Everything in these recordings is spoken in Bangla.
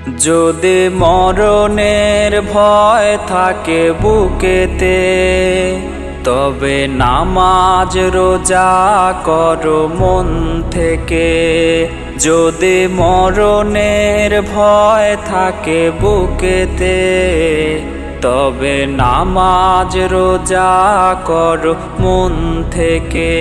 যদি মরণের ভয় থাকে বুকেতে, তবে নামাজ রোজা করো মন থেকে। যদি মরণের ভয় থাকে বুকেতে, তবে নামাজ রোজা করো মন থেকে।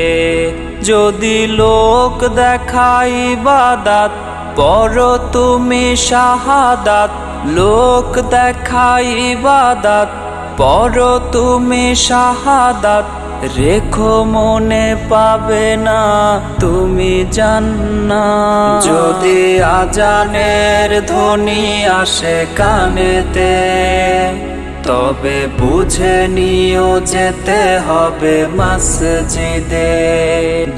যদি লোক দেখাই ইবাদত, পড়ো তুমি শাহাদাত। লোক দেখাই ইবাদত, পড়ো তুমি শাহাদাত। রেখো মনে পাবে না তুমি জান্নাত। যদি আজানের ধ্বনি আসে কানেতে, তবে বুঝে নিও যেতে হবে মসজিদে।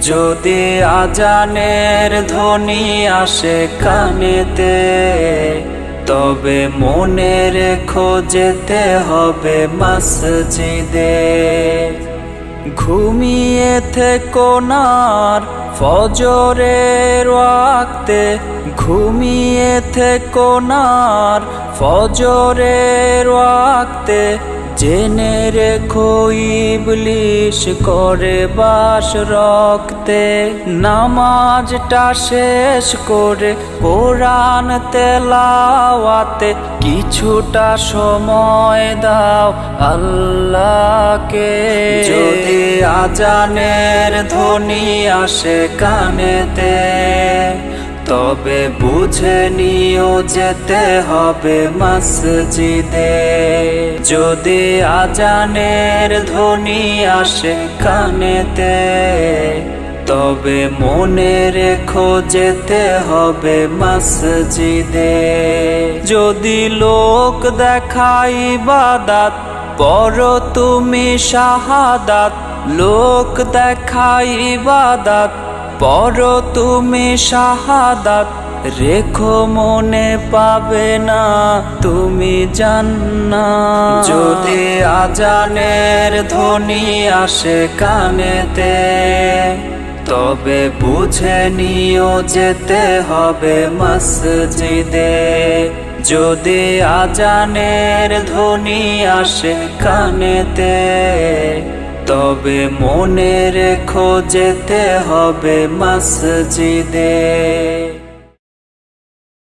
যদি আজানের ধ্বনি আসে কানেতে, তবে মনে রেখো যেতে হবে মসজিদে। ঘুমিয়ে থেকো না আর ফজরের ওয়াক্তে, ঘুমিয়ে থেকো না আর ফজরের ওয়াক্তে। জেনে রেখো ইবলিশ করে বাস রক্তে। নামাজটা শেষ করে কোরআন তেলাওয়াতে কিছুটা সময় দাও আল্লাহকে। যদি আজানের ধ্বনি আসে কানেতে, তবে বুঝে নিও যেতে হবে মসজিদে। যদি আজানের ধ্বনি আসে কানেতে, তবে মনে রেখো যেতে হবে মসজিদে। যদি লোক দেখাই ইবাদত, পড়ো তুমি শাহাদাত। লোক দেখাই ইবাদত, পড়ো তুমি শাহাদাত। রেখো মনে পাবে না তুমি জান্নাত। যদি আজানের ধ্বনি আসে কানেতে, তবে বুঝে নিও যেতে হবে মসজিদে। যদি আজানের ধ্বনি আসে কানেতে, তবে মনে রেখো যেতে হবে মসজিদে।